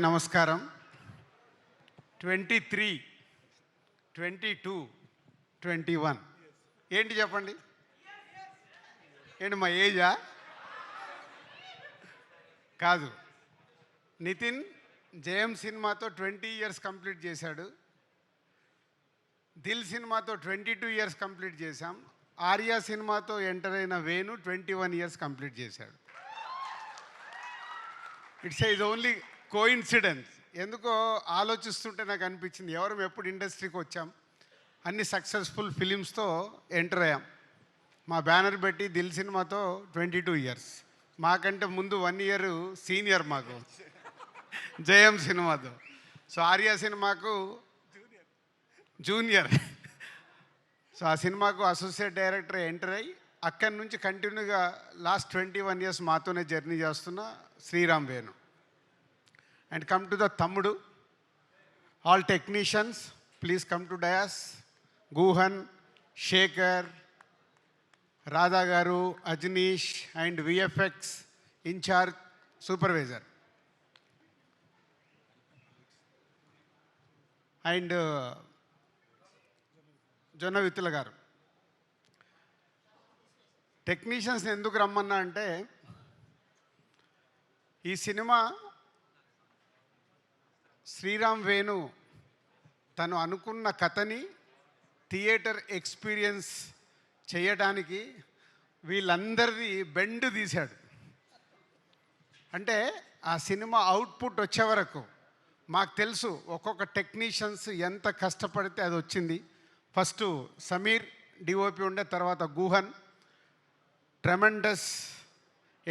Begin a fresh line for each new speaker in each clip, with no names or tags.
నమస్కారం. 23, 22, 21 ఏంటి చెప్పండి? ఏంటి మా ఏజా? కాదు. నితిన్ జయం సినిమాతో 20 ఇయర్స్ కంప్లీట్ చేశాడు. దిల్ సినిమాతో 22 ఇయర్స్ కంప్లీట్ చేశాం. ఆర్యా సినిమాతో ఎంటర్ అయిన వేణు 21 ఇయర్స్ కంప్లీట్ చేశాడు. It's is only coincidence. ఎందుకో ఆలోచిస్తుంటే నాకు అనిపించింది, ఎవరు ఎప్పుడు ఇండస్ట్రీకి వచ్చాం, అన్ని సక్సెస్ఫుల్ ఫిలిమ్స్తో ఎంటర్ అయ్యాం. మా బ్యానర్ పెట్టి దిల్ సినిమాతో 22 ఇయర్స్, మాకంటే ముందు 1 ఇయర్ సీనియర్ మాకు జయం సినిమాతో. సో ఆర్యా సినిమాకు జూనియర్. సో ఆ సినిమాకు అసోసియేట్ డైరెక్టర్ ఎంటర్ అయ్యి అక్కడి నుంచి కంటిన్యూగా లాస్ట్ 21 ఇయర్స్ మాతోనే జర్నీ చేస్తున్న Sriram Venu. And come to the తమ్ముడు. All technicians please come to dais. Guhan, Shekhar, Radha గారు, Ajaneesh and VFX incharge supervisor and Jonnavithula గారు. టెక్నీషియన్స్ని ఎందుకు రమ్మన్నా అంటే, ఈ సినిమా శ్రీరామ్ వేణు తను అనుకున్న కథని థియేటర్ ఎక్స్పీరియన్స్ చేయడానికి వీళ్ళందరిది బెండ్ తీశాడు. అంటే ఆ సినిమా అవుట్పుట్ వచ్చే వరకు మాకు తెలుసు ఒక్కొక్క టెక్నీషియన్స్ ఎంత కష్టపడితే అది వచ్చింది. ఫస్ట్ సమీర్ డిఓపి ఉండే, తర్వాత గుహన్. ట్రెమెండస్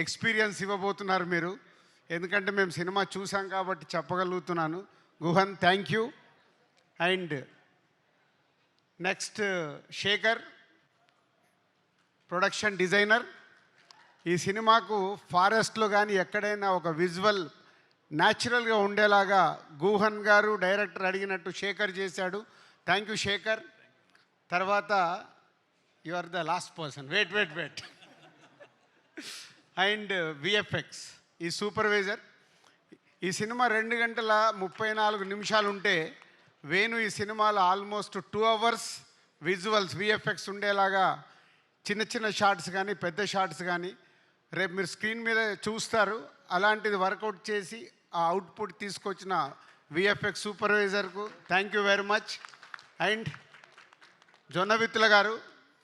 ఎక్స్పీరియన్స్ ఇవ్వబోతున్నారు మీరు, ఎందుకంటే మేము సినిమా చూసాం కాబట్టి చెప్పగలుగుతున్నాను. Guhan, thank you. And next Shekhar, production designer. ఈ సినిమాకు ఫారెస్ట్లో కానీ ఎక్కడైనా ఒక విజువల్ న్యాచురల్గా ఉండేలాగా గుహన్ గారు డైరెక్టర్ అడిగినట్టు శేఖర్ చేశాడు. Thank you Shekhar. తర్వాత you are the last person, wait. And VFX ఈ సూపర్వైజర్. ఈ సినిమా 2 గంటల 34 నిమిషాలు ఉంటే వేణు ఈ సినిమాలో ఆల్మోస్ట్ 2 అవర్స్ విజువల్స్ విఎఫ్ఎక్స్ ఉండేలాగా చిన్న చిన్న షార్ట్స్ కానీ పెద్ద షార్ట్స్ కానీ రేపు మీరు స్క్రీన్ మీద చూస్తారు. అలాంటిది వర్కౌట్ చేసి ఆ అవుట్పుట్ తీసుకొచ్చిన విఎఫ్ఎక్స్ సూపర్వైజర్కు thank you very much. And Jonnavithula గారు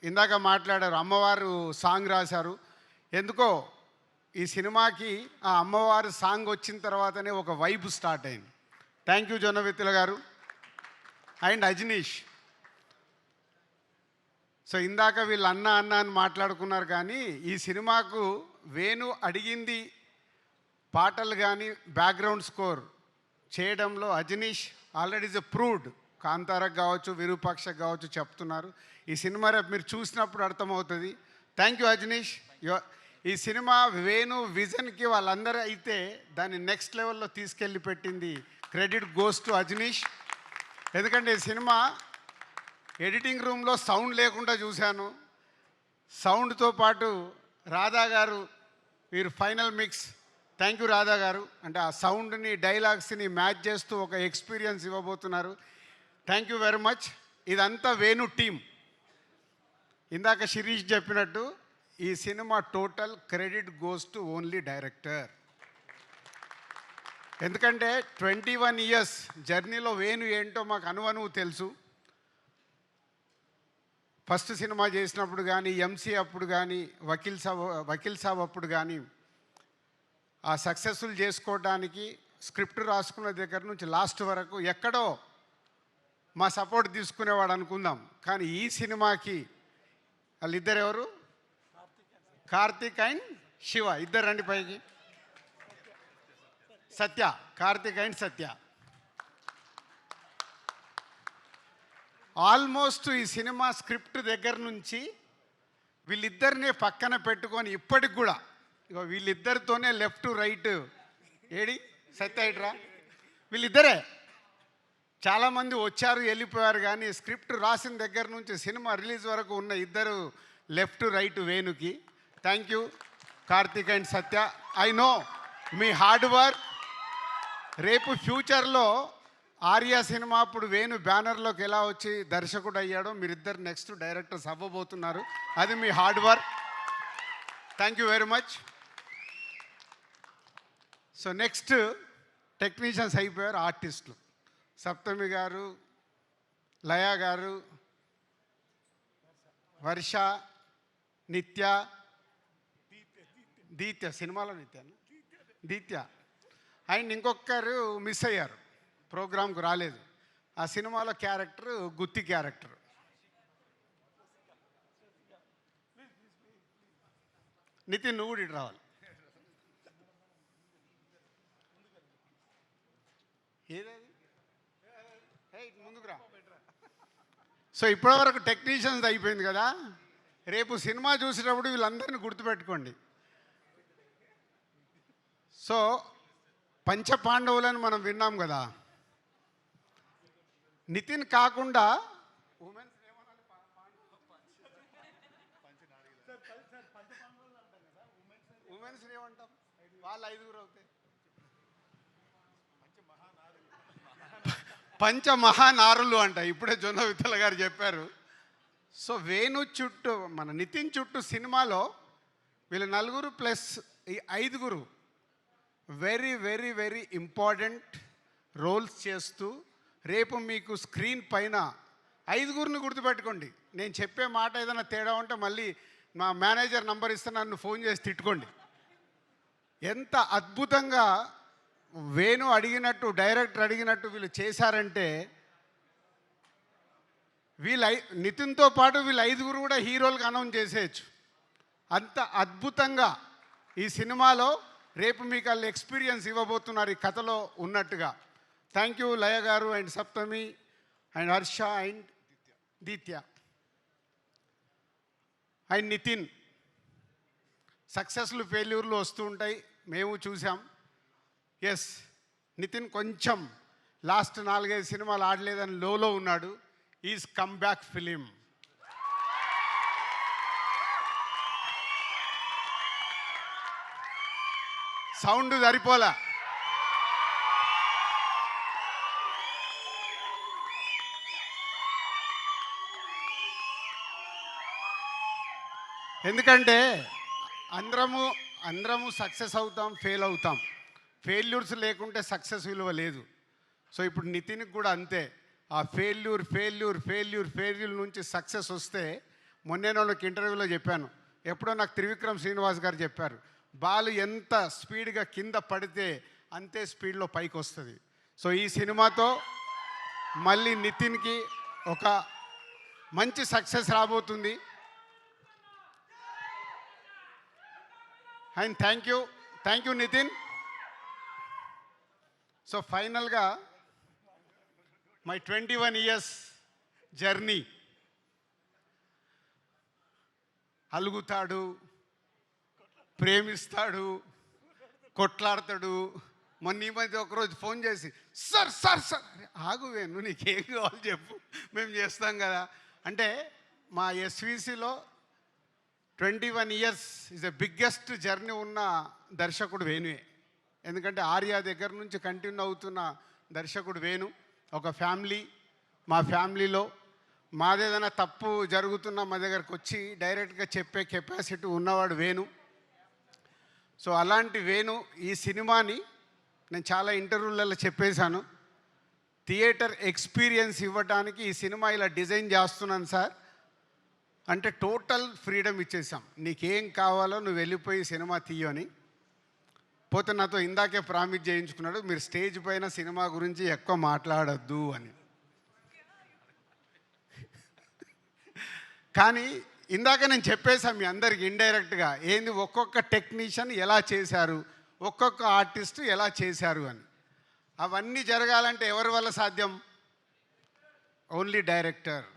ఇందాక మాట్లాడారు, అమ్మవారు సాంగ్ రాశారు. ఎందుకో ఈ సినిమాకి ఆ అమ్మవారు సాంగ్ వచ్చిన తర్వాతనే ఒక వైబ్ స్టార్ట్ అయింది. థ్యాంక్ యూ జొన్న విత్తుల గారు. అండ్ అజనీష్. సో ఇందాక వీళ్ళు అన్న అని మాట్లాడుకున్నారు, కానీ ఈ సినిమాకు వేణు అడిగింది పాటలు కానీ బ్యాక్గ్రౌండ్ స్కోర్ చేయడంలో అజనీష్ ఆల్రెడీ ఇస్ ప్రూవ్డ్. కాంతారకు కావచ్చు, విరూపాక్షకు కావచ్చు చెప్తున్నారు. ఈ సినిమా రేపు మీరు చూసినప్పుడు అర్థమవుతుంది. Thank you Ajaneesh. ఈ సినిమా వేణు విజన్కి వాళ్ళందరూ అయితే దాన్ని నెక్స్ట్ లెవెల్లో తీసుకెళ్ళి పెట్టింది. Credit goes to Ajaneesh. ఎందుకంటే ఈ సినిమా ఎడిటింగ్ రూమ్లో సౌండ్ లేకుండా చూశాను. సౌండ్తో పాటు రాధా గారు వీరు final mix. Thank you Radha గారు. అంటే ఆ సౌండ్ని డైలాగ్స్ని మ్యాచ్ చేస్తూ ఒక ఎక్స్పీరియన్స్ ఇవ్వబోతున్నారు. Thank you very much. ఇదంతా వేణు టీమ్. ఇందాక శిరీష్ చెప్పినట్టు ఈ cinema total credit goes to only director. ఎందుకంటే 21 ఇయర్స్ జర్నీలో వేణు ఏంటో మాకు అనువనువు తెలుసు. ఫస్ట్ సినిమా చేసినప్పుడు కానీ, ఎంసీ అప్పుడు కానీ, వకీల్ సాబ్ అప్పుడు కానీ ఆ సక్సెస్ఫుల్ చేసుకోవడానికి స్క్రిప్ట్ రాసుకున్న దగ్గర నుంచి లాస్ట్ వరకు ఎక్కడో మా సపోర్ట్ తీసుకునేవాడు అనుకుందాం. కానీ ఈ సినిమాకి వాళ్ళిద్దరు ఎవరు? కార్తిక్ అండ్ శివ. ఇద్దరు రండి పైకి. సత్య, కార్తిక్ అండ్ సత్య. ఆల్మోస్ట్ ఈ సినిమా స్క్రిప్ట్ దగ్గర నుంచి వీళ్ళిద్దరిని పక్కన పెట్టుకొని ఇప్పటికి కూడా ఇగో వీళ్ళిద్దరితోనే లెఫ్ట్ రైట్. ఏడి సత్య ఇట్రా. వీళ్ళిద్దరే. చాలామంది వచ్చారు వెళ్ళిపోయారు, కానీ స్క్రిప్ట్ రాసిన దగ్గర నుంచి సినిమా రిలీజ్ వరకు ఉన్న ఇద్దరు లెఫ్ట్ రైట్ వేణుకి. Thank you Karthik and Satya. I know మీ హార్డ్ వర్క్ రేపు ఫ్యూచర్లో ఆర్య సినిమా అప్పుడు వేణు బ్యానర్లోకి ఎలా వచ్చి దర్శకుడు అయ్యాడో మీరిద్దరు నెక్స్ట్ డైరెక్టర్స్ అవ్వబోతున్నారు. అది మీ hard work. Thank you very much. So next technicians అయిపోయారు, ఆర్టిస్టులు. సప్తమి గారు, లయ గారు, వర్ష, నిత్య, దీత్య, సినిమాలో దీత్య అండ్ ఇంకొకరు మిస్ అయ్యారు, ప్రోగ్రాంకు రాలేదు. ఆ సినిమాలో క్యారెక్టర్ గుత్తి క్యారెక్టర్. నితిన్ నువ్వు కూడా ఇటు రావాలి. ఏదది ముందుకు రా. సో ఇప్పటివరకు టెక్నీషియన్స్ అయిపోయింది కదా. రేపు సినిమా చూసేటప్పుడు వీళ్ళందరినీ గుర్తుపెట్టుకోండి. సో పంచపాండవులని మనం విన్నాం కదా. నితిన్ కాకుండా ఉమెన్స్ ఏమంటాం, వాళ్ళు 5గురు అవుతాయి. పంచమహానారులు అంట. ఇప్పుడే జొన్న విత్తల గారు చెప్పారు. సో వేణు చుట్టూ, మన నితిన్ చుట్టూ సినిమాలో వీళ్ళు 4 ప్లస్ ఈ 5గురు very very very important roles చేస్తూ రేపు మీకు స్క్రీన్ పైన 5గురిని గుర్తుపెట్టుకోండి. నేను చెప్పే మాట ఏదైనా తేడా ఉంటే మళ్ళీ మా మేనేజర్ నంబర్ ఇస్తే నన్ను ఫోన్ చేసి తిట్టుకోండి. ఎంత అద్భుతంగా వేణు అడిగినట్టు, డైరెక్టర్ అడిగినట్టు వీళ్ళు చేశారంటే, నితిన్తో పాటు వీళ్ళు 5గురు కూడా హీరోలకు అనౌన్స్ చేసేయచ్చు. అంత అద్భుతంగా ఈ సినిమాలో రేపు మీకు వాళ్ళు ఎక్స్పీరియన్స్ ఇవ్వబోతున్నారు ఈ కథలో ఉన్నట్టుగా. థ్యాంక్ యూ లయ గారు and Saptami and Harsha and Deethya and Nithin. సక్సెస్లు ఫెయిల్యూర్లు వస్తూ ఉంటాయి, మేము చూసాం. ఎస్, నితిన్ కొంచెం లాస్ట్ 4-5 సినిమాలు ఆడలేదని లోలో ఉన్నాడు. Is come back film. Sound సరిపోలా. ఎందుకంటే అందరము సక్సెస్ అవుతాం, ఫెయిల్ అవుతాం. ఫెయిల్యూర్స్ లేకుంటే సక్సెస్ విలువ లేదు. సో ఇప్పుడు నితిన్కి కూడా అంతే. ఆ ఫెయిల్యూర్ నుంచి సక్సెస్ వస్తే, మొన్నే నాకు ఇంటర్వ్యూలో చెప్పాను, ఎప్పుడో నాకు త్రివిక్రమ్ శ్రీనివాస్ గారు చెప్పారు, బాల్ ఎంత స్పీడ్గా కింద పడితే అంతే స్పీడ్లో పైకి వస్తుంది. సో ఈ సినిమాతో మళ్ళీ నితిన్కి ఒక మంచి సక్సెస్ రాబోతుంది. And thank you Nitin. So ఫైనల్గా మై 21 years జర్నీ. అలుగుతాడు, ప్రేమిస్తాడు, కొట్లాడతాడు. మొన్న ఈ మధ్య ఒకరోజు ఫోన్ చేసి, సార్ ఆగువేను, నీకేం కావాలి చెప్పు, మేము చేస్తాం కదా అంటే. మా ఎస్విసిలో 21 years is the biggest journey ఉన్న దర్శకుడు వేణువే. ఎందుకంటే ఆర్య దగ్గర నుంచి కంటిన్యూ అవుతున్న దర్శకుడు వేణు. ఒక ఫ్యామిలీ, మా ఫ్యామిలీలో మాదేదైనా తప్పు జరుగుతున్నా మా దగ్గరకు వచ్చి డైరెక్ట్గా చెప్పే కెపాసిటీ ఉన్నవాడు వేణు. సో అలాంటి వేణు ఈ సినిమాని నేను చాలా ఇంటర్వ్యూలలో చెప్పేశాను, థియేటర్ ఎక్స్పీరియన్స్ ఇవ్వడానికి ఈ సినిమా ఇలా డిజైన్ చేస్తున్నాను సార్ అంటే టోటల్ ఫ్రీడమ్ ఇచ్చేసాం. నీకేం కావాలో నువ్వు వెళ్ళిపోయి సినిమా తీయని. పోతే నాతో ఇందాకే ప్రామిస్ చేయించుకున్నాడు, మీరు స్టేజ్ పైన సినిమా గురించి ఎక్కువ మాట్లాడద్దు అని. కానీ ఇందాక నేను చెప్పేశాను మీ అందరికి ఇండైరెక్ట్గా, ఏంది ఒక్కొక్క టెక్నీషియన్ ఎలా చేశారు, ఒక్కొక్క ఆర్టిస్టు ఎలా చేశారు అని. అవన్నీ జరగాలంటే ఎవరి వల్ల సాధ్యం? Only director.